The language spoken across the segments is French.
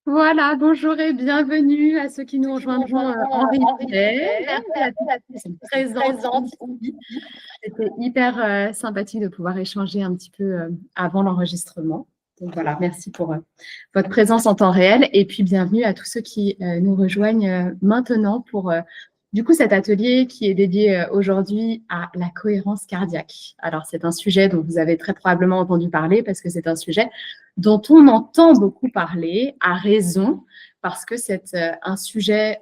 Voilà, bonjour et bienvenue à ceux qui nous rejoindront en replay. Merci à tous ceux qui sont présentes ici. C'était hyper sympathique de pouvoir échanger un petit peu avant l'enregistrement. Donc voilà, merci pour votre présence en temps réel et puis bienvenue à tous ceux qui nous rejoignent maintenant pour du coup cet atelier qui est dédié aujourd'hui à la cohérence cardiaque. Alors c'est un sujet dont vous avez très probablement entendu parler parce que c'est un sujet dont on entend beaucoup parler à raison parce que c'est un sujet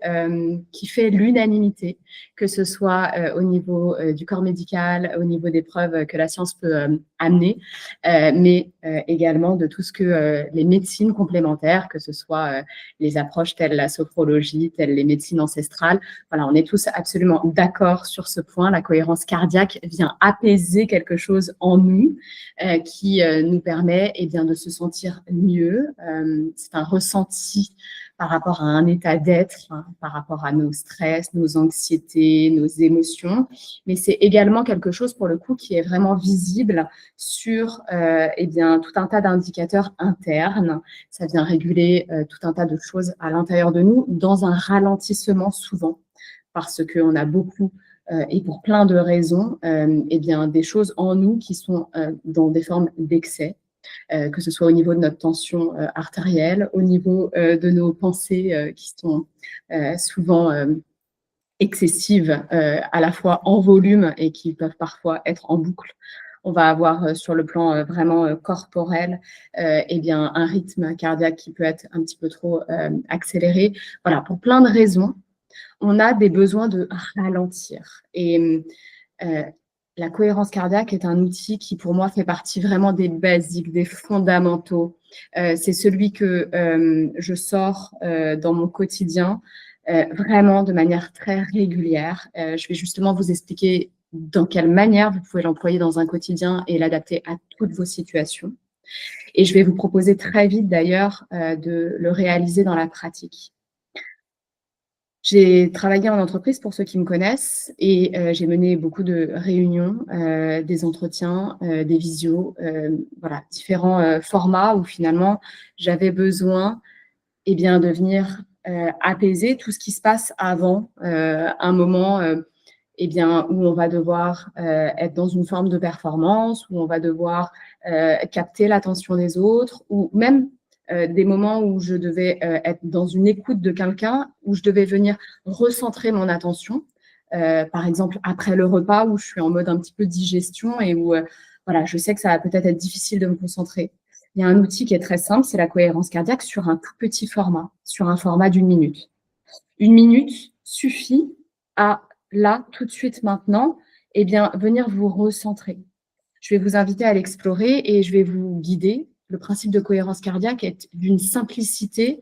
qui fait l'unanimité, que ce soit au niveau du corps médical, au niveau des preuves que la science peut amener, mais également de tout ce que les médecines complémentaires, que ce soit les approches telles la sophrologie, telles les médecines ancestrales, voilà, on est tous absolument d'accord sur ce point. La cohérence cardiaque vient apaiser quelque chose en nous qui nous permet bien, de se sentir mieux. C'est un ressenti par rapport à un état d'être, hein, par rapport à nos stress, nos anxiétés, nos émotions. Mais c'est également quelque chose, pour le coup, qui est vraiment visible sur bien, tout un tas d'indicateurs internes. Ça vient réguler tout un tas de choses à l'intérieur de nous dans un ralentissement souvent, parce qu'on a beaucoup et pour plein de raisons, bien, des choses en nous qui sont dans des formes d'excès, que ce soit au niveau de notre tension artérielle, au niveau de nos pensées qui sont souvent excessives, à la fois en volume et qui peuvent parfois être en boucle. On va avoir sur le plan vraiment corporel bien, un rythme cardiaque qui peut être un petit peu trop accéléré. Voilà, pour plein de raisons, on a des besoins de ralentir. Et euh, la cohérence cardiaque est un outil qui, pour moi, fait partie vraiment des basiques, des fondamentaux. C'est celui que je sors dans mon quotidien vraiment de manière très régulière. Je vais justement vous expliquer dans quelle manière vous pouvez l'employer dans un quotidien et l'adapter à toutes vos situations. Et je vais vous proposer très vite d'ailleurs de le réaliser dans la pratique. J'ai travaillé en entreprise pour ceux qui me connaissent et j'ai mené beaucoup de réunions, des entretiens, des visios, voilà, différents formats où finalement j'avais besoin bien, de venir apaiser tout ce qui se passe avant un moment bien, où on va devoir être dans une forme de performance, où on va devoir capter l'attention des autres, ou même des moments où je devais être dans une écoute de quelqu'un, où je devais venir recentrer mon attention, par exemple après le repas, où je suis en mode un petit peu digestion et où voilà, je sais que ça va peut-être être difficile de me concentrer. Il y a un outil qui est très simple, c'est la cohérence cardiaque sur un tout petit format, sur un format d'une minute. Une minute suffit à, là, tout de suite, maintenant, bien, venir vous recentrer. Je vais vous inviter à l'explorer et je vais vous guider. Le principe de cohérence cardiaque est d'une simplicité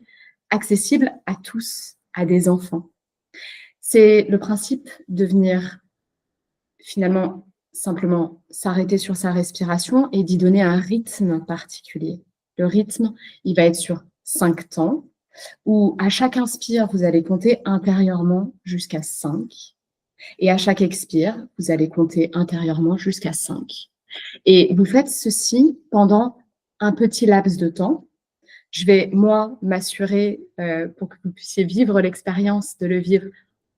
accessible à tous, à des enfants. C'est le principe de venir finalement simplement s'arrêter sur sa respiration et d'y donner un rythme particulier. Le rythme, il va être sur 5 temps, où à chaque inspire, vous allez compter intérieurement jusqu'à 5. Et à chaque expire, vous allez compter intérieurement jusqu'à 5. Et vous faites ceci pendant un petit laps de temps. Je vais, moi, m'assurer, pour que vous puissiez vivre l'expérience, de le vivre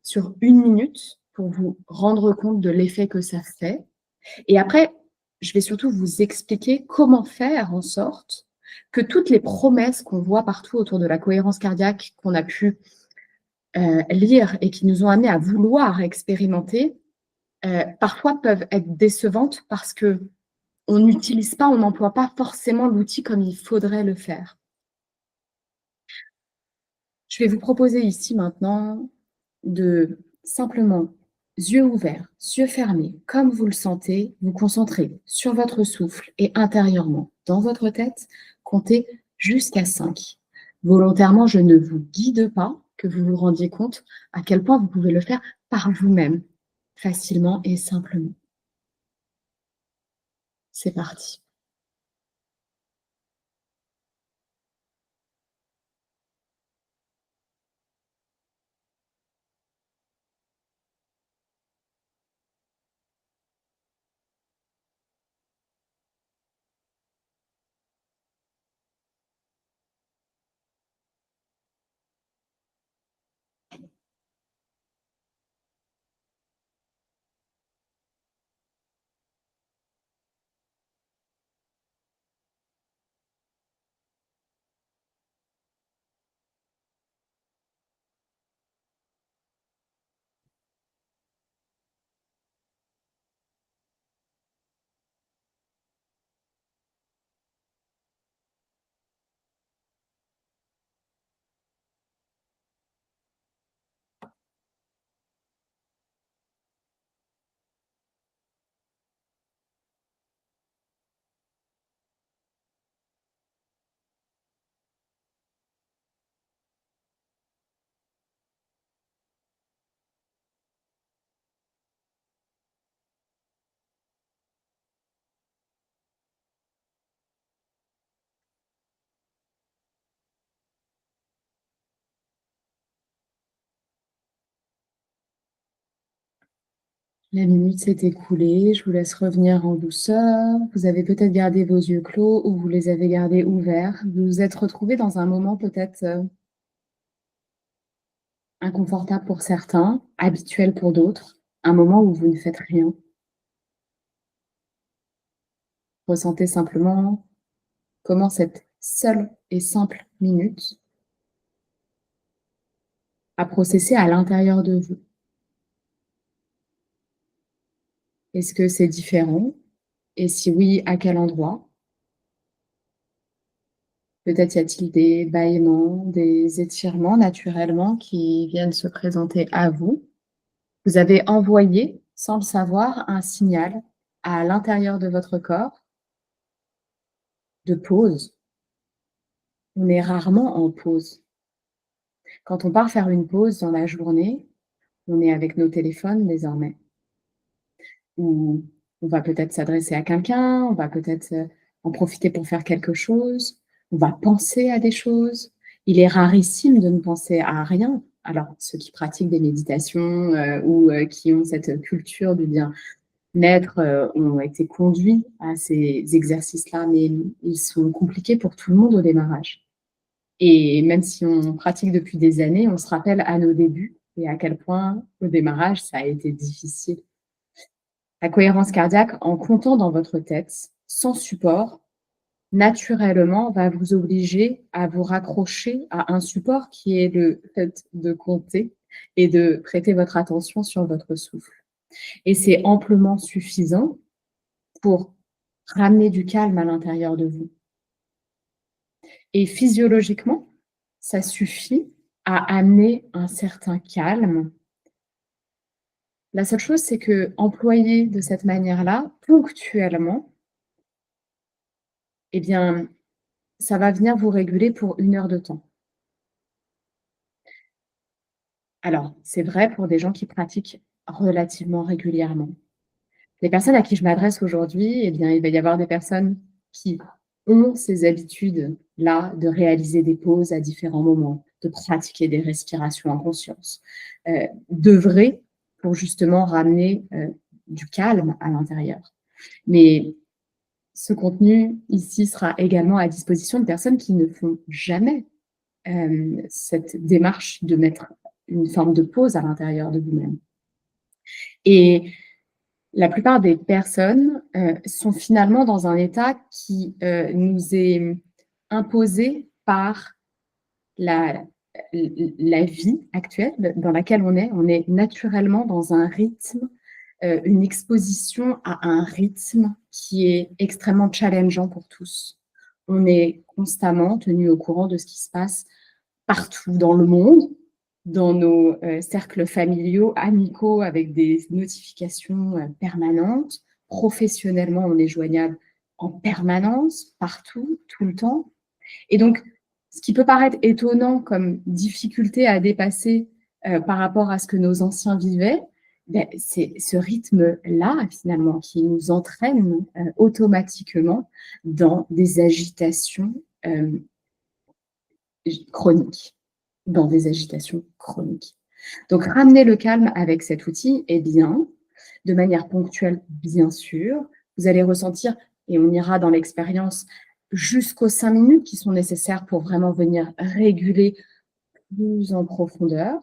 sur une minute pour vous rendre compte de l'effet que ça fait. Et après, je vais surtout vous expliquer comment faire en sorte que toutes les promesses qu'on voit partout autour de la cohérence cardiaque, qu'on a pu lire et qui nous ont amenés à vouloir expérimenter, parfois peuvent être décevantes parce que on n'utilise pas, on n'emploie pas forcément l'outil comme il faudrait le faire. Je vais vous proposer ici maintenant de simplement, yeux ouverts, yeux fermés, comme vous le sentez, vous concentrer sur votre souffle et intérieurement, dans votre tête, comptez jusqu'à 5. Volontairement, je ne vous guide pas, que vous vous rendiez compte à quel point vous pouvez le faire par vous-même, facilement et simplement. C'est parti. La minute s'est écoulée, je vous laisse revenir en douceur. Vous avez peut-être gardé vos yeux clos ou vous les avez gardés ouverts. Vous vous êtes retrouvés dans un moment peut-être inconfortable pour certains, habituel pour d'autres, un moment où vous ne faites rien. Ressentez simplement comment cette seule et simple minute a processé à l'intérieur de vous. Est-ce que c'est différent? Et si oui, à quel endroit? Peut-être y a-t-il des bâillements, des étirements naturellement qui viennent se présenter à vous. Vous avez envoyé, sans le savoir, un signal à l'intérieur de votre corps de pause. On est rarement en pause. Quand on part faire une pause dans la journée, on est avec nos téléphones désormais. Ou on va peut-être s'adresser à quelqu'un, on va peut-être en profiter pour faire quelque chose, on va penser à des choses. Il est rarissime de ne penser à rien. Alors, ceux qui pratiquent des méditations ou qui ont cette culture du bien-être ont été conduits à ces exercices-là, mais ils sont compliqués pour tout le monde au démarrage. Et même si on pratique depuis des années, on se rappelle à nos débuts et à quel point, au démarrage, ça a été difficile. La cohérence cardiaque, en comptant dans votre tête, sans support, naturellement, va vous obliger à vous raccrocher à un support qui est le fait de compter et de prêter votre attention sur votre souffle. Et c'est amplement suffisant pour ramener du calme à l'intérieur de vous. Et physiologiquement, ça suffit à amener un certain calme. La seule chose, c'est que employé de cette manière-là, ponctuellement, eh bien, ça va venir vous réguler pour 1 heure de temps. Alors, c'est vrai pour des gens qui pratiquent relativement régulièrement. Les personnes à qui je m'adresse aujourd'hui, eh bien, il va y avoir des personnes qui ont ces habitudes-là de réaliser des pauses à différents moments, de pratiquer des respirations en conscience, d'œuvrer pour justement ramener du calme à l'intérieur. Mais ce contenu ici sera également à disposition de personnes qui ne font jamais cette démarche de mettre une forme de pause à l'intérieur de vous-même. Et la plupart des personnes sont finalement dans un état qui nous est imposé par la, la vie actuelle dans laquelle on est. On est naturellement dans un rythme, une exposition à un rythme qui est extrêmement challengeant pour tous. On est constamment tenu au courant de ce qui se passe partout dans le monde, dans nos cercles familiaux, amicaux, avec des notifications permanentes. Professionnellement, on est joignable en permanence, partout, tout le temps. Et donc, ce qui peut paraître étonnant comme difficulté à dépasser par rapport à ce que nos anciens vivaient, ben, c'est ce rythme-là, finalement, qui nous entraîne automatiquement dans des agitations chroniques, dans des agitations chroniques. Donc, ramener le calme avec cet outil est bien, de manière ponctuelle, bien sûr. Vous allez ressentir, et on ira dans l'expérience, jusqu'aux 5 minutes qui sont nécessaires pour vraiment venir réguler plus en profondeur.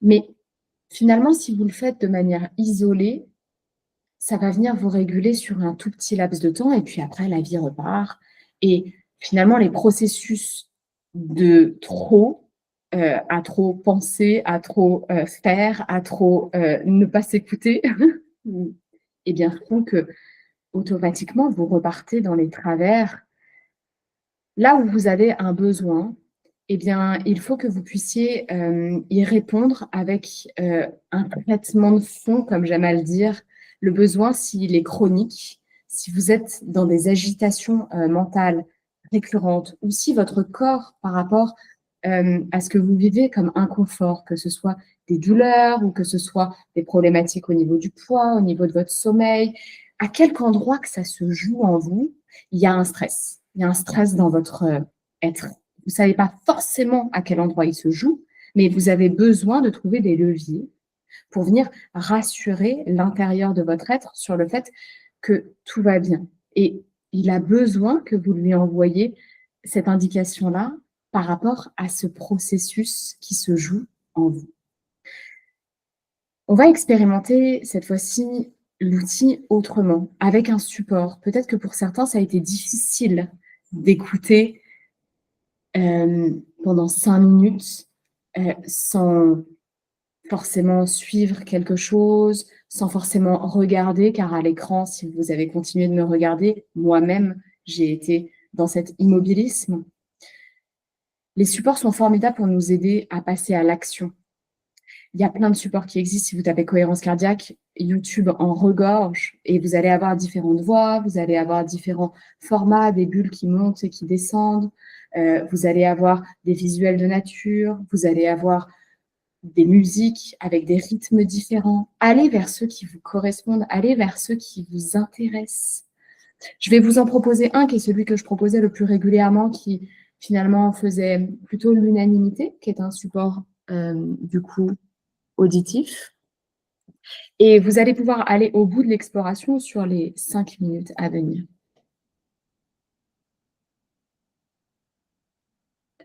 Mais finalement, si vous le faites de manière isolée, ça va venir vous réguler sur un tout petit laps de temps et puis après, la vie repart. Et finalement, les processus de trop, à trop penser, à trop faire, à trop ne pas s'écouter, eh bien, font que automatiquement, vous repartez dans les travers. Là où vous avez un besoin, eh bien, il faut que vous puissiez y répondre avec un traitement de fond, comme j'aime à le dire. Le besoin, s'il est chronique, si vous êtes dans des agitations mentales récurrentes, ou si votre corps, par rapport à ce que vous vivez comme inconfort, que ce soit des douleurs ou que ce soit des problématiques au niveau du poids, au niveau de votre sommeil, à quelque endroit que ça se joue en vous, il y a un stress. Il y a un stress dans votre être. Vous ne savez pas forcément à quel endroit il se joue, mais vous avez besoin de trouver des leviers pour venir rassurer l'intérieur de votre être sur le fait que tout va bien. Et il a besoin que vous lui envoyiez cette indication-là par rapport à ce processus qui se joue en vous. On va expérimenter cette fois-ci l'outil autrement, avec un support. Peut-être que pour certains, ça a été difficile d'écouter pendant 5 minutes, sans forcément suivre quelque chose, sans forcément regarder, car à l'écran, si vous avez continué de me regarder, moi-même, j'ai été dans cet immobilisme. Les supports sont formidables pour nous aider à passer à l'action. Il y a plein de supports qui existent. Si vous tapez cohérence cardiaque, YouTube en regorge et vous allez avoir différentes voix, vous allez avoir différents formats, des bulles qui montent et qui descendent, vous allez avoir des visuels de nature, vous allez avoir des musiques avec des rythmes différents. Allez vers ceux qui vous correspondent, allez vers ceux qui vous intéressent. Je vais vous en proposer un qui est celui que je proposais le plus régulièrement, qui finalement faisait plutôt l'unanimité, qui est un support du coup auditif. Et vous allez pouvoir aller au bout de l'exploration sur les 5 minutes à venir.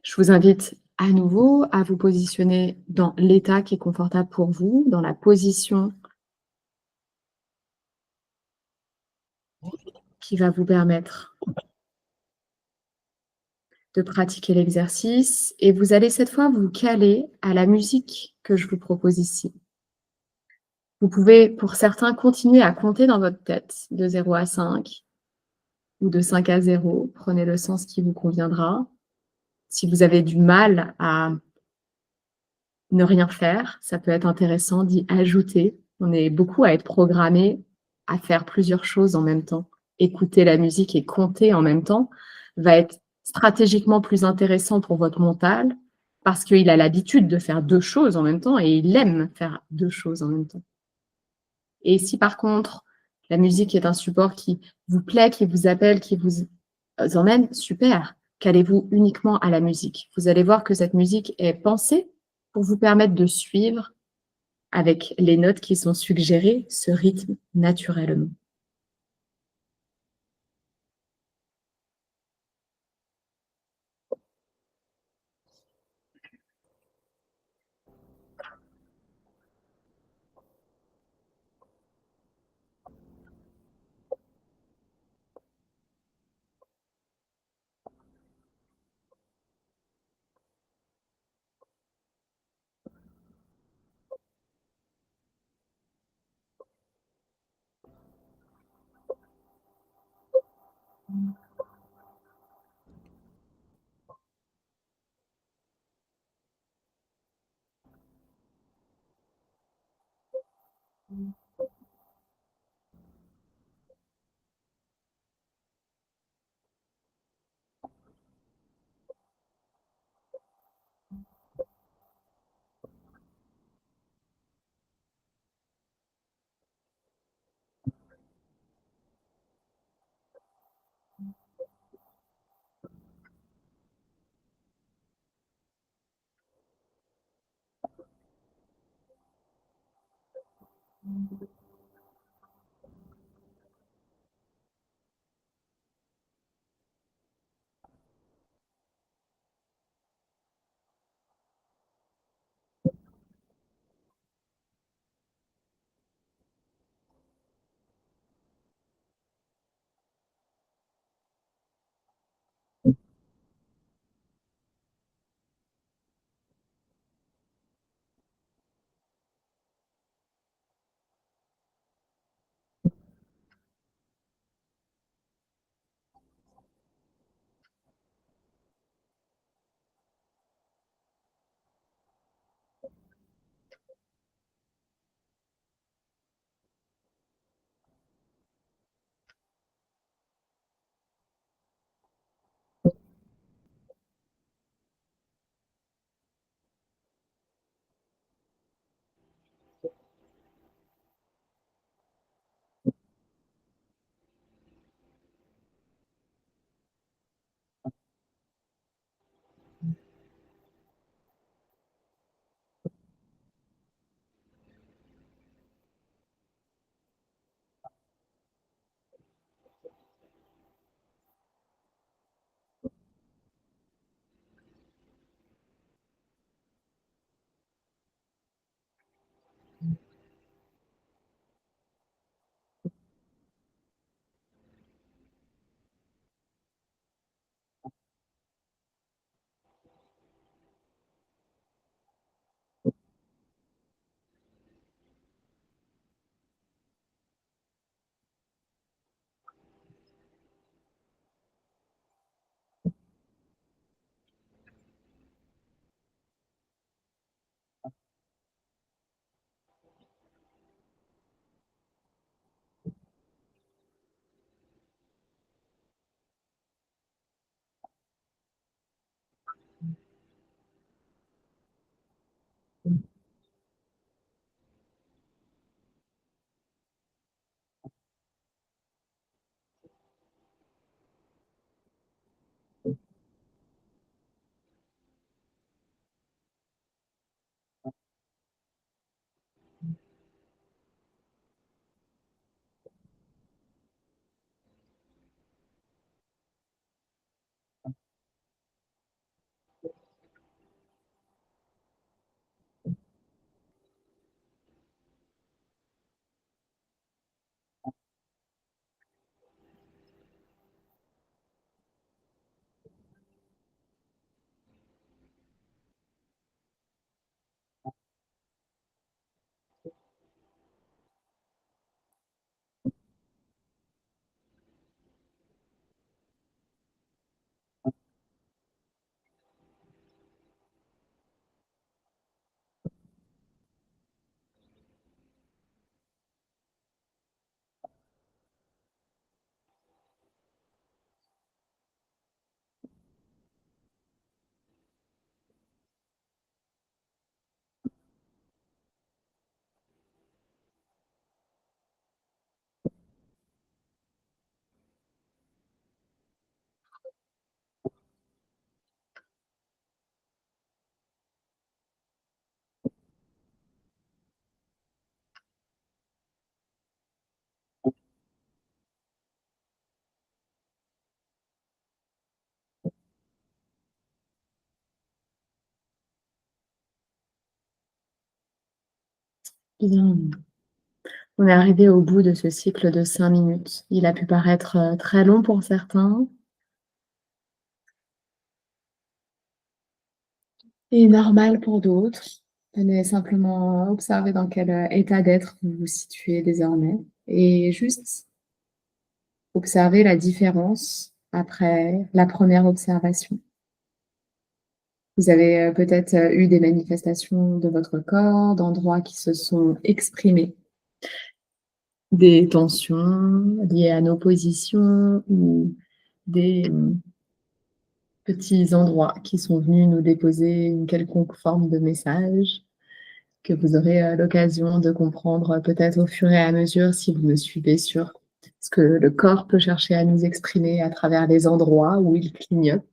Je vous invite à nouveau à vous positionner dans l'état qui est confortable pour vous, dans la position qui va vous permettre de pratiquer l'exercice. Et vous allez cette fois vous caler à la musique que je vous propose ici. Vous pouvez, pour certains, continuer à compter dans votre tête de 0 à 5 ou de 5 à 0. Prenez le sens qui vous conviendra. Si vous avez du mal à ne rien faire, ça peut être intéressant d'y ajouter. On est beaucoup à être programmé à faire plusieurs choses en même temps. Écouter la musique et compter en même temps va être stratégiquement plus intéressant pour votre mental parce qu'il a l'habitude de faire 2 choses en même temps et il aime faire 2 choses en même temps. Et si par contre, la musique est un support qui vous plaît, qui vous appelle, qui vous emmène, super, calez-vous uniquement à la musique. Vous allez voir que cette musique est pensée pour vous permettre de suivre avec les notes qui sont suggérées ce rythme naturellement. Bien. On est arrivé au bout de ce cycle de 5 minutes. Il a pu paraître, très long pour certains et normal pour d'autres. Venez simplement observer dans quel, état d'être vous vous situez désormais et juste observer la différence après la première observation. Vous avez, peut-être, eu des manifestations de votre corps, d'endroits qui se sont exprimés, des tensions liées à nos positions ou des, petits endroits qui sont venus nous déposer une quelconque forme de message que vous aurez, l'occasion de comprendre, peut-être au fur et à mesure si vous me suivez sur ce que le corps peut chercher à nous exprimer à travers les endroits où il clignote.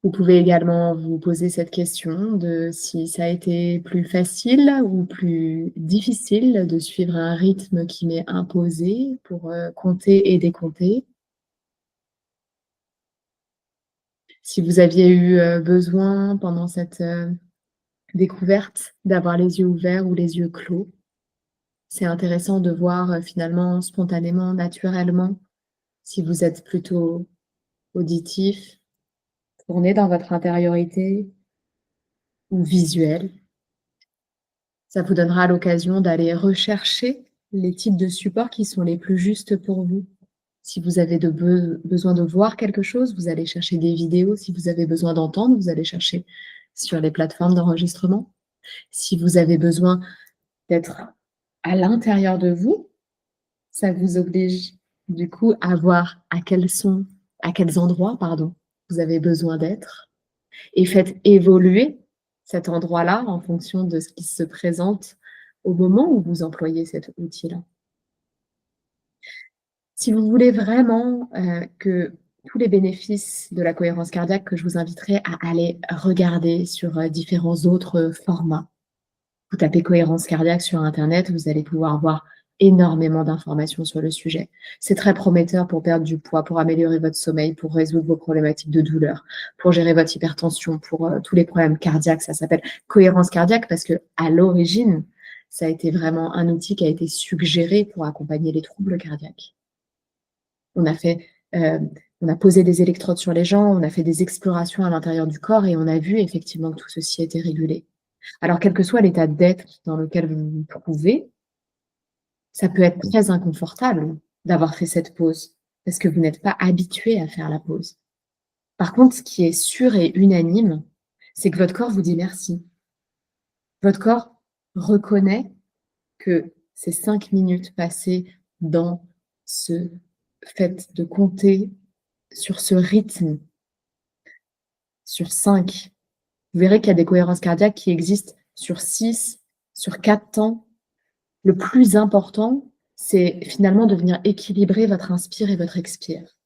Vous pouvez également vous poser cette question de si ça a été plus facile ou plus difficile de suivre un rythme qui m'est imposé pour, compter et décompter. Si vous aviez eu, besoin pendant cette, découverte d'avoir les yeux ouverts ou les yeux clos. C'est intéressant de voir, finalement, spontanément, naturellement, si vous êtes plutôt auditif, tourné dans votre intériorité ou visuel. Ça vous donnera l'occasion d'aller rechercher les types de supports qui sont les plus justes pour vous. Si vous avez besoin de voir quelque chose, vous allez chercher des vidéos. Si vous avez besoin d'entendre, vous allez chercher sur les plateformes d'enregistrement. Si vous avez besoin d'être à l'intérieur de vous, ça vous oblige du coup à voir à quels endroits, pardon, vous avez besoin d'être et faites évoluer cet endroit-là en fonction de ce qui se présente au moment où vous employez cet outil-là. Si vous voulez vraiment, que tous les bénéfices de la cohérence cardiaque, que je vous inviterai à aller regarder sur, différents autres formats. Vous tapez cohérence cardiaque sur internet, vous allez pouvoir voir énormément d'informations sur le sujet. C'est très prometteur pour perdre du poids, pour améliorer votre sommeil, pour résoudre vos problématiques de douleur, pour gérer votre hypertension, pour, tous les problèmes cardiaques. Ça s'appelle cohérence cardiaque parce qu'à l'origine, ça a été vraiment un outil qui a été suggéré pour accompagner les troubles cardiaques. On a fait, on a posé des électrodes sur les gens, on a fait des explorations à l'intérieur du corps et on a vu effectivement que tout ceci était régulé. Alors, quel que soit l'état d'être dans lequel vous vous trouvez, ça peut être très inconfortable d'avoir fait cette pause, parce que vous n'êtes pas habitué à faire la pause. Par contre, ce qui est sûr et unanime, c'est que votre corps vous dit merci. Votre corps reconnaît que ces 5 minutes passées dans ce fait de compter sur ce rythme, sur 5, vous verrez qu'il y a des cohérences cardiaques qui existent sur 6, sur 4 temps. Le plus important, c'est finalement de venir équilibrer votre inspire et votre expire.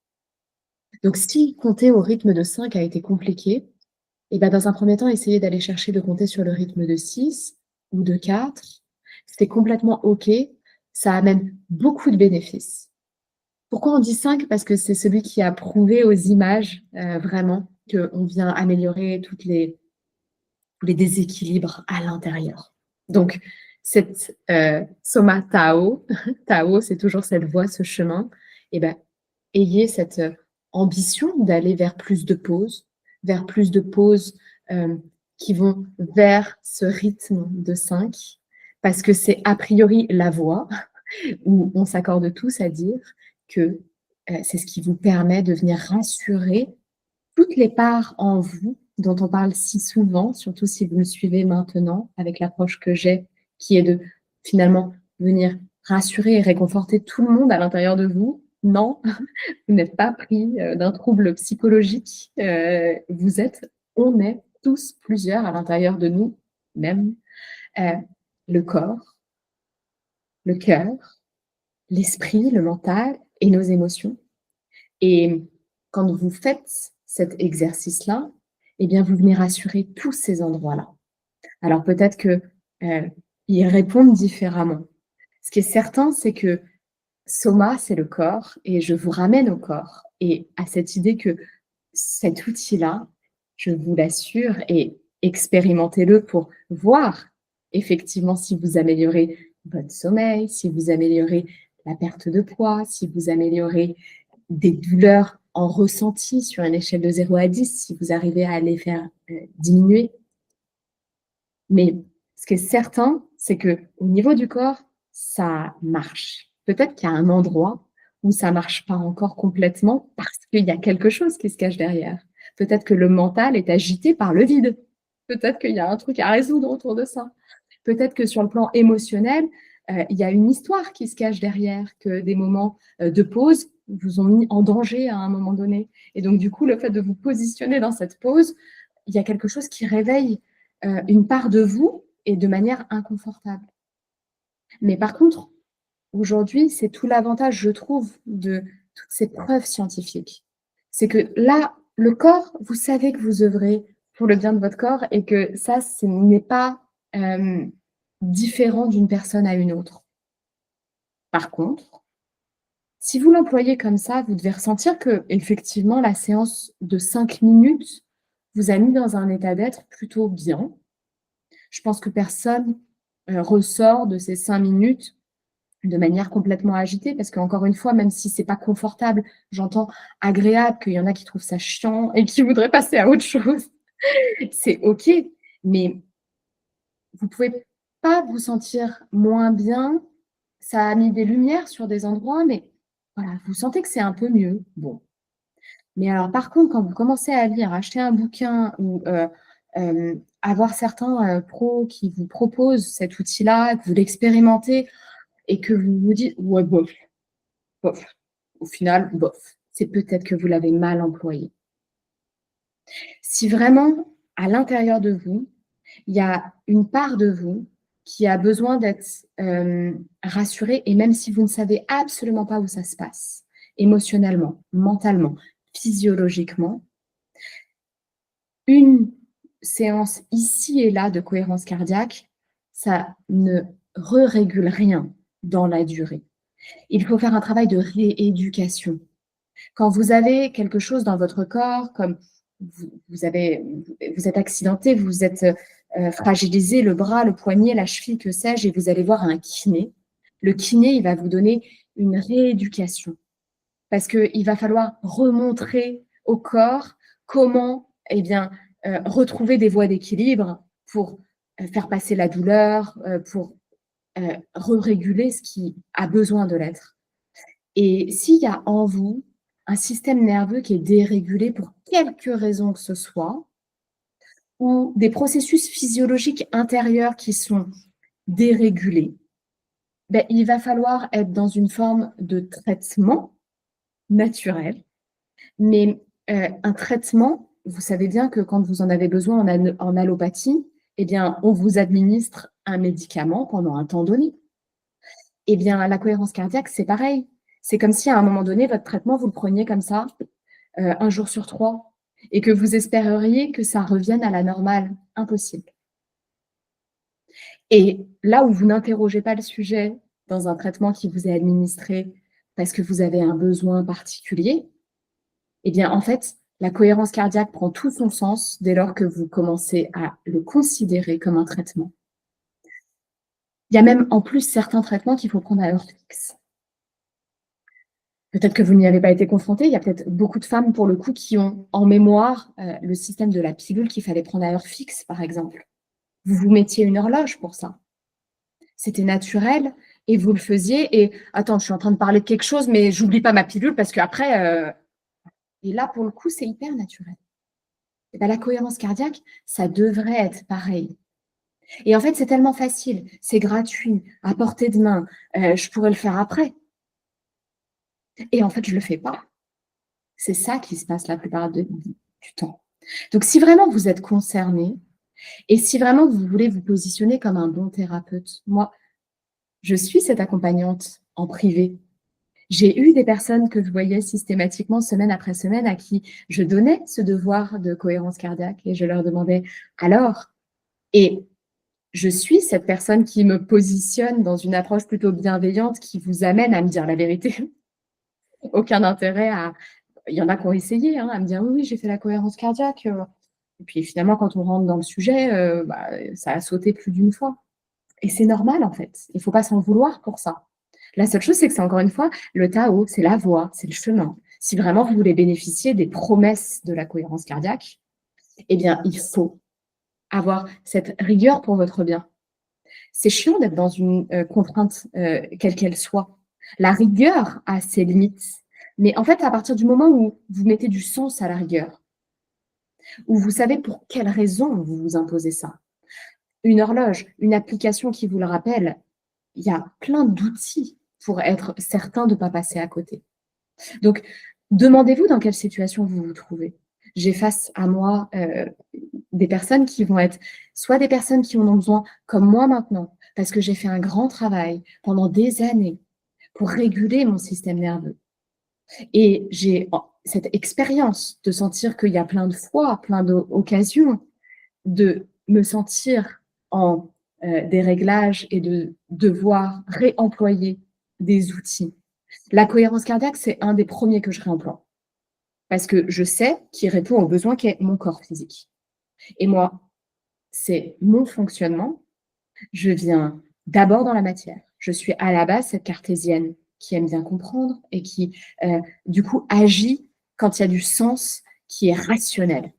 Donc si compter au rythme de 5 a été compliqué, et ben dans un premier temps, essayez d'aller chercher de compter sur le rythme de 6 ou de 4. C'est complètement OK, ça amène beaucoup de bénéfices. Pourquoi on dit 5? Parce que c'est celui qui a prouvé aux images, vraiment qu'on vient améliorer tous les déséquilibres à l'intérieur. Donc cette, Soma Tao, Tao, c'est toujours cette voie, ce chemin, et ben, ayez cette, ambition d'aller vers plus de pauses, qui vont vers ce rythme de 5, parce que c'est a priori la voie où on s'accorde tous à dire que, c'est ce qui vous permet de venir rassurer toutes les parts en vous dont on parle si souvent, surtout si vous me suivez maintenant avec l'approche que j'ai, qui est de finalement venir rassurer et réconforter tout le monde à l'intérieur de vous. Non, vous n'êtes pas pris, d'un trouble psychologique, on est tous plusieurs à l'intérieur de nous même, heu, le corps, le cœur, l'esprit, le mental et nos émotions. Et quand vous faites cet exercice-là, eh bien, vous venez rassurer tous ces endroits-là. Alors peut-être que, ils répondent différemment. Ce qui est certain, c'est que Soma, c'est le corps et je vous ramène au corps et à cette idée que cet outil-là, je vous l'assure, est expérimentez-le pour voir effectivement si vous améliorez votre sommeil, si vous améliorez la perte de poids, si vous améliorez des douleurs en ressenti sur une échelle de 0 à 10, si vous arrivez à les faire diminuer. Mais ce qui est certain, c'est qu'au niveau du corps, ça marche. Peut-être qu'il y a un endroit où ça marche pas encore complètement parce qu'il y a quelque chose qui se cache derrière. Peut-être que le mental est agité par le vide. Peut-être qu'il y a un truc à résoudre autour de ça. Peut-être que sur le plan émotionnel, il y a une histoire qui se cache derrière, que des moments de pause vous ont mis en danger à un moment donné. Et donc, du coup, le fait de vous positionner dans cette pause, il y a quelque chose qui réveille une part de vous et de manière inconfortable. Mais par contre, aujourd'hui, c'est tout l'avantage, je trouve, de toutes ces preuves scientifiques. C'est que là, le corps, vous savez que vous œuvrez pour le bien de votre corps et que ça, ce n'est pas différent d'une personne à une autre. Par contre, si vous l'employez comme ça, vous devez ressentir que, effectivement, la séance de 5 minutes vous a mis dans un état d'être plutôt bien. Je pense que personne ressort de ces 5 minutes de manière complètement agitée parce qu'encore une fois, même si c'est pas confortable, j'entends agréable, qu'il y en a qui trouvent ça chiant et qui voudraient passer à autre chose. C'est OK, mais vous pouvez pas vous sentir moins bien. Ça a mis des lumières sur des endroits, mais voilà, vous sentez que c'est un peu mieux. Bon. Mais alors par contre, quand vous commencez à lire, acheter un bouquin ou avoir certains pros qui vous proposent cet outil-là, que vous l'expérimentez et que vous vous dites: «Ouais, bof, bof». Au final, bof. C'est peut-être que vous l'avez mal employé. Si vraiment, à l'intérieur de vous, il y a une part de vous qui a besoin d'être rassurée et même si vous ne savez absolument pas où ça se passe, émotionnellement, mentalement, physiologiquement, une séance ici et là de cohérence cardiaque, ça ne régule rien dans la durée. Il faut faire un travail de rééducation. Quand vous avez quelque chose dans votre corps, comme vous êtes accidenté, vous êtes fragilisé, le bras, le poignet, la cheville, que sais-je, et vous allez voir un kiné. Le kiné, il va vous donner une rééducation parce qu'il va falloir remontrer au corps comment retrouver des voies d'équilibre pour faire passer la douleur, pour réguler ce qui a besoin de l'être. Et s'il y a en vous un système nerveux qui est dérégulé pour quelque raison que ce soit, ou des processus physiologiques intérieurs qui sont dérégulés, il va falloir être dans une forme de traitement naturel. Mais un traitement, vous savez bien que quand vous en avez besoin en allopathie, on vous administre un médicament pendant un temps donné. La cohérence cardiaque, c'est pareil. C'est comme si à un moment donné, votre traitement, vous le preniez comme ça, 1 jour sur 3 et que vous espéreriez que ça revienne à la normale. Impossible. Et là où vous n'interrogez pas le sujet dans un traitement qui vous est administré parce que vous avez un besoin particulier, en fait, la cohérence cardiaque prend tout son sens dès lors que vous commencez à le considérer comme un traitement. Il y a même en plus certains traitements qu'il faut prendre à heure fixe. Peut-être que vous n'y avez pas été confronté. Il y a peut-être beaucoup de femmes, pour le coup, qui ont en mémoire le système de la pilule qu'il fallait prendre à heure fixe, par exemple. Vous vous mettiez une horloge pour ça. C'était naturel et vous le faisiez. Et attends, je suis en train de parler de quelque chose, mais j'oublie pas ma pilule parce qu'après... Et là, pour le coup, c'est hyper naturel. La cohérence cardiaque, ça devrait être pareil. Et en fait, c'est tellement facile, c'est gratuit, à portée de main, je pourrais le faire après. Et en fait, je ne le fais pas. C'est ça qui se passe la plupart du temps. Donc, si vraiment vous êtes concerné et si vraiment vous voulez vous positionner comme un bon thérapeute, moi, je suis cette accompagnante en privé. J'ai eu des personnes que je voyais systématiquement, semaine après semaine, à qui je donnais ce devoir de cohérence cardiaque et je leur demandais « alors ?» Et je suis cette personne qui me positionne dans une approche plutôt bienveillante qui vous amène à me dire la vérité. Aucun intérêt à... Il y en a qui ont essayé à me dire « oui, j'ai fait la cohérence cardiaque, Et puis finalement, quand on rentre dans le sujet, ça a sauté plus d'une fois. Et c'est normal en fait. Il ne faut pas s'en vouloir pour ça. La seule chose, c'est que c'est encore une fois le Tao, c'est la voie, c'est le chemin. Si vraiment vous voulez bénéficier des promesses de la cohérence cardiaque, eh bien, il faut avoir cette rigueur pour votre bien. C'est chiant d'être dans une contrainte, quelle qu'elle soit. La rigueur a ses limites. Mais en fait, à partir du moment où vous mettez du sens à la rigueur, où vous savez pour quelle raison vous vous imposez ça, une horloge, une application qui vous le rappelle, il y a plein d'outils pour être certain de ne pas passer à côté. Donc, demandez-vous dans quelle situation vous vous trouvez. J'ai face à moi des personnes qui vont être soit des personnes qui en ont besoin, comme moi maintenant, parce que j'ai fait un grand travail pendant des années pour réguler mon système nerveux. Et j'ai cette expérience de sentir qu'il y a plein de fois, plein d'occasions, de me sentir en déréglage et de devoir réemployer des outils. La cohérence cardiaque, c'est un des premiers que je réemploie parce que je sais qu'il répond aux besoins qu'est mon corps physique. Et moi, c'est mon fonctionnement. Je viens d'abord dans la matière. Je suis à la base cette cartésienne qui aime bien comprendre et qui, du coup, agit quand il y a du sens qui est rationnel.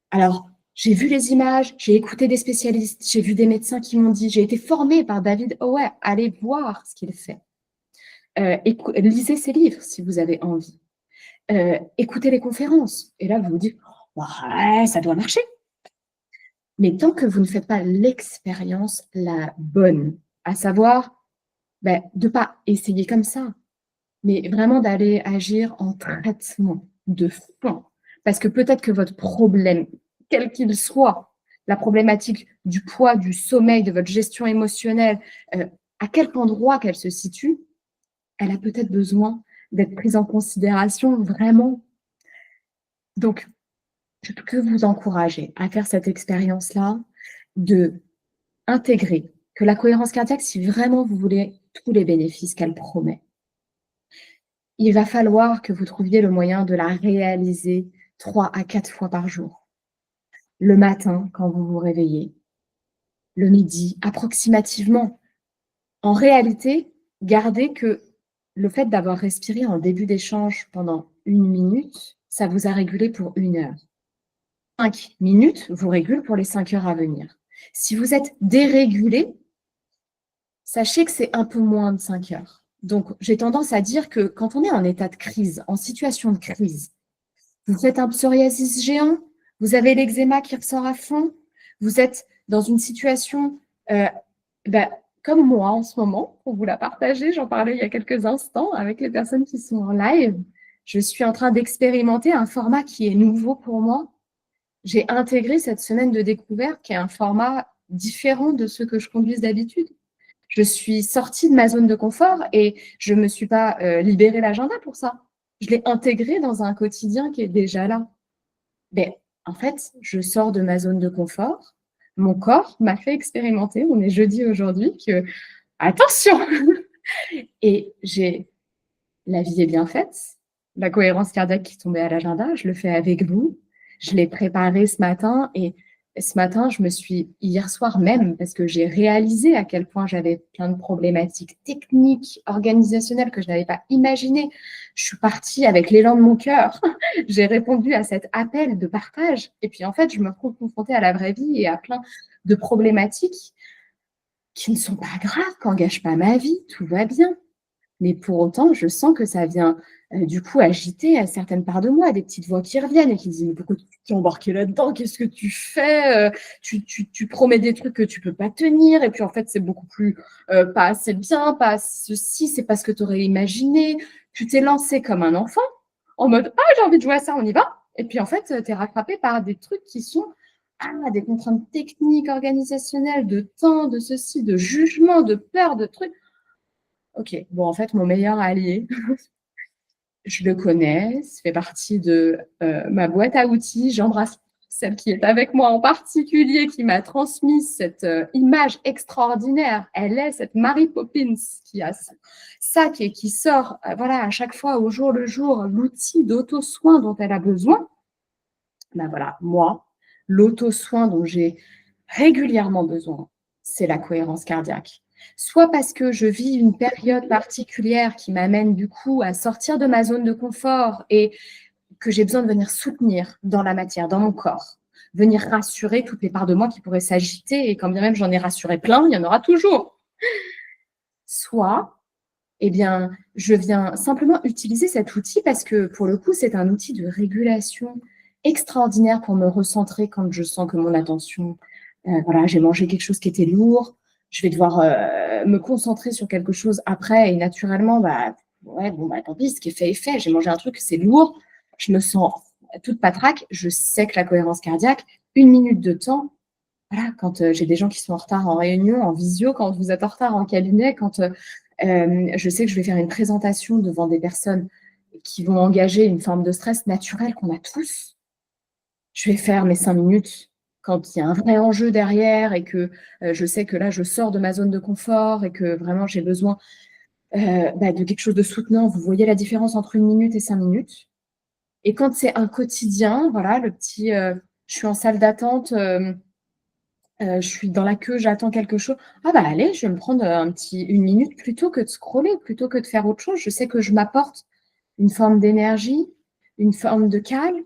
Alors, j'ai vu les images, j'ai écouté des spécialistes, j'ai vu des médecins qui m'ont dit, j'ai été formée par David Howard, allez voir ce qu'il fait. Lisez ses livres si vous avez envie. Écoutez les conférences. Et là, vous vous dites, ouais, ça doit marcher. Mais tant que vous ne faites pas l'expérience la bonne, à savoir de ne pas essayer comme ça, mais vraiment d'aller agir en traitement de fond. Parce que peut-être que votre problème, quel qu'il soit, la problématique du poids, du sommeil, de votre gestion émotionnelle, à quel endroit qu'elle se situe, elle a peut-être besoin d'être prise en considération vraiment. Donc, je peux que vous encourager à faire cette expérience-là, de intégrer que la cohérence cardiaque, si vraiment vous voulez tous les bénéfices qu'elle promet, il va falloir que vous trouviez le moyen de la réaliser 3 à 4 fois par jour. Le matin, quand vous vous réveillez, le midi, approximativement. En réalité, gardez que le fait d'avoir respiré en début d'échange pendant 1 minute, ça vous a régulé pour 1 heure. 5 minutes vous régulent pour les 5 heures à venir. Si vous êtes dérégulé, sachez que c'est un peu moins de 5 heures. Donc, j'ai tendance à dire que quand on est en état de crise, en situation de crise, vous faites un psoriasis géant, vous avez l'eczéma qui ressort à fond, vous êtes dans une situation comme moi en ce moment, pour vous la partager, j'en parlais il y a quelques instants avec les personnes qui sont en live. Je suis en train d'expérimenter un format qui est nouveau pour moi. J'ai intégré cette semaine de découverte qui est un format différent de ceux que je conduise d'habitude. Je suis sortie de ma zone de confort et je ne me suis pas libéré l'agenda pour ça. Je l'ai intégré dans un quotidien qui est déjà là. Mais en fait, je sors de ma zone de confort. Mon corps m'a fait expérimenter, on est jeudi aujourd'hui, que attention. Et la vie est bien faite. La cohérence cardiaque qui tombait à l'agenda, je le fais avec vous. Je l'ai préparé ce matin et ce matin, hier soir même, parce que j'ai réalisé à quel point j'avais plein de problématiques techniques, organisationnelles que je n'avais pas imaginées. Je suis partie avec l'élan de mon cœur. J'ai répondu à cet appel de partage. Et puis, en fait, je me trouve confrontée à la vraie vie et à plein de problématiques qui ne sont pas graves, qui n'engagent pas ma vie. Tout va bien. Mais pour autant, je sens que ça vient du coup agiter à certaines parts de moi, des petites voix qui reviennent et qui disent « Mais pourquoi tu t'es embarqué là-dedans? Qu'est-ce que tu fais? Tu promets des trucs que tu ne peux pas tenir. Et puis en fait, c'est beaucoup plus pas assez bien, pas ceci, c'est pas ce que tu aurais imaginé. Tu t'es lancé comme un enfant en mode « Ah, j'ai envie de jouer à ça, on y va !» Et puis en fait, tu es rattrapé par des trucs qui sont des contraintes techniques, organisationnelles, de temps, de ceci, de jugement, de peur, de trucs. Ok, bon, en fait, mon meilleur allié, je le connais, ça fait partie de ma boîte à outils. J'embrasse celle qui est avec moi en particulier, qui m'a transmis cette image extraordinaire. Elle est cette Mary Poppins qui a ça qui sort voilà, à chaque fois au jour le jour, l'outil d'auto-soin dont elle a besoin. Ben voilà, moi, l'auto-soin dont j'ai régulièrement besoin, c'est la cohérence cardiaque. Soit parce que je vis une période particulière qui m'amène du coup à sortir de ma zone de confort et que j'ai besoin de venir soutenir dans la matière, dans mon corps, venir rassurer toutes les parts de moi qui pourraient s'agiter, et quand bien même j'en ai rassuré plein, il y en aura toujours. Soit, eh bien, je viens simplement utiliser cet outil parce que, pour le coup, c'est un outil de régulation extraordinaire pour me recentrer quand je sens que mon attention, voilà, j'ai mangé quelque chose qui était lourd, je vais devoir me concentrer sur quelque chose après, et naturellement, bah, ouais, bon, bah, tant pis, ce qui est fait est fait. J'ai mangé un truc, c'est lourd, je me sens toute patraque, je sais que la cohérence cardiaque, 1 minute de temps, voilà, quand j'ai des gens qui sont en retard en réunion, en visio, quand vous êtes en retard en cabinet, quand je sais que je vais faire une présentation devant des personnes qui vont engager une forme de stress naturel qu'on a tous, je vais faire mes 5 minutes quand il y a un vrai enjeu derrière et que je sais que là, je sors de ma zone de confort et que vraiment j'ai besoin de quelque chose de soutenant. Vous voyez la différence entre 1 minute et 5 minutes. Et quand c'est un quotidien, voilà, le petit, je suis en salle d'attente, je suis dans la queue, j'attends quelque chose. Ah bah allez, je vais me prendre 1 minute plutôt que de scroller, plutôt que de faire autre chose. Je sais que je m'apporte une forme d'énergie, une forme de calme,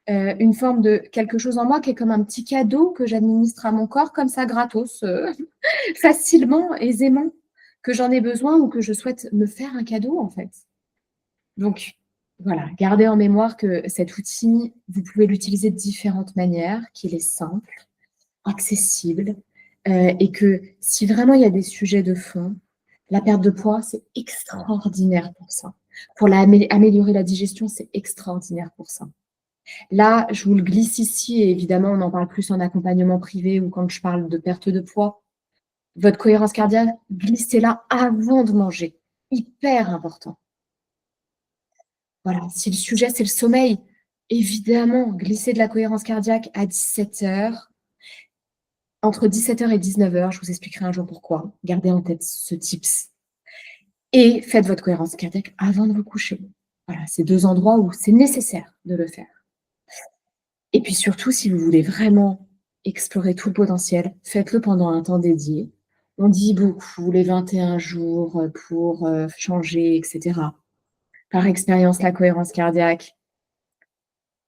une forme de quelque chose en moi qui est comme un petit cadeau que j'administre à mon corps comme ça, gratos, facilement, aisément, que j'en ai besoin ou que je souhaite me faire un cadeau en fait. Donc voilà, gardez en mémoire que cet outil, vous pouvez l'utiliser de différentes manières, qu'il est simple, accessible, et que si vraiment il y a des sujets de fond, la perte de poids, c'est extraordinaire pour ça. Pour améliorer la digestion, c'est extraordinaire pour ça. Là, je vous le glisse ici, et évidemment, on en parle plus en accompagnement privé ou quand je parle de perte de poids. Votre cohérence cardiaque, glissez-la avant de manger. Hyper important. Voilà, si le sujet, c'est le sommeil, évidemment, glissez de la cohérence cardiaque à 17h. Entre 17h et 19h, je vous expliquerai un jour pourquoi. Gardez en tête ce tips. Et faites votre cohérence cardiaque avant de vous coucher. Voilà, c'est 2 endroits où c'est nécessaire de le faire. Et puis surtout, si vous voulez vraiment explorer tout le potentiel, faites-le pendant un temps dédié. On dit beaucoup les 21 jours pour changer, etc. Par expérience, la cohérence cardiaque,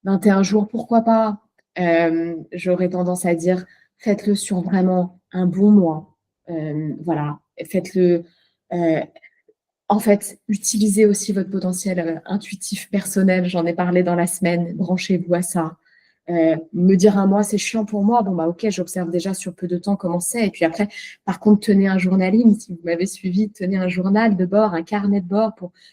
21 jours, pourquoi pas? J'aurais tendance à dire, faites-le sur vraiment un bon mois. Voilà, faites-le. En fait, utilisez aussi votre potentiel intuitif personnel. J'en ai parlé dans la semaine. Branchez-vous à ça. Me dire un mois, c'est chiant pour moi. Bon, bah, ok, j'observe déjà sur peu de temps comment c'est. Et puis après, par contre, tenez un journaling. Si vous m'avez suivi, tenez un journal de bord, un carnet de bord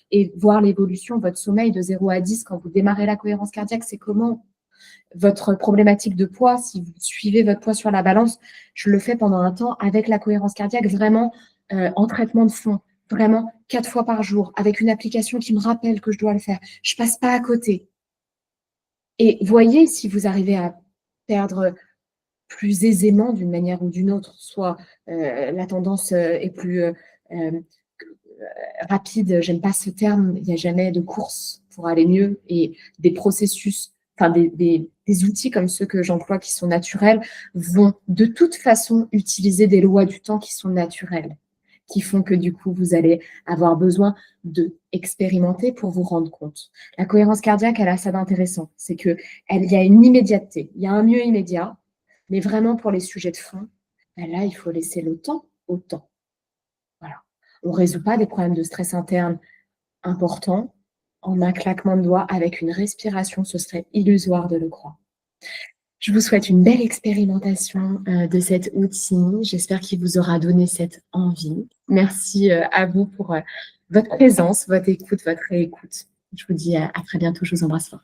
et voir l'évolution, votre sommeil de 0 à 10 quand vous démarrez la cohérence cardiaque, c'est comment? Votre problématique de poids, si vous suivez votre poids sur la balance, je le fais pendant un temps avec la cohérence cardiaque, vraiment en traitement de fond, vraiment 4 fois par jour, avec une application qui me rappelle que je dois le faire. Je passe pas à côté. Et voyez si vous arrivez à perdre plus aisément d'une manière ou d'une autre, soit la tendance est plus rapide, j'aime pas ce terme, il n'y a jamais de course pour aller mieux, et des processus, enfin des outils comme ceux que j'emploie qui sont naturels vont de toute façon utiliser des lois du temps qui sont naturelles, qui font que du coup vous allez avoir besoin de expérimenter pour vous rendre compte. La cohérence cardiaque, elle a ça d'intéressant, c'est que il y a une immédiateté, il y a un mieux immédiat, mais vraiment pour les sujets de fond, ben là il faut laisser le temps au temps. Voilà. On ne résout pas des problèmes de stress interne importants en un claquement de doigts avec une respiration, ce serait illusoire de le croire. Je vous souhaite une belle expérimentation de cet outil. J'espère qu'il vous aura donné cette envie. Merci à vous pour votre présence, votre écoute, votre réécoute. Je vous dis à très bientôt. Je vous embrasse fort.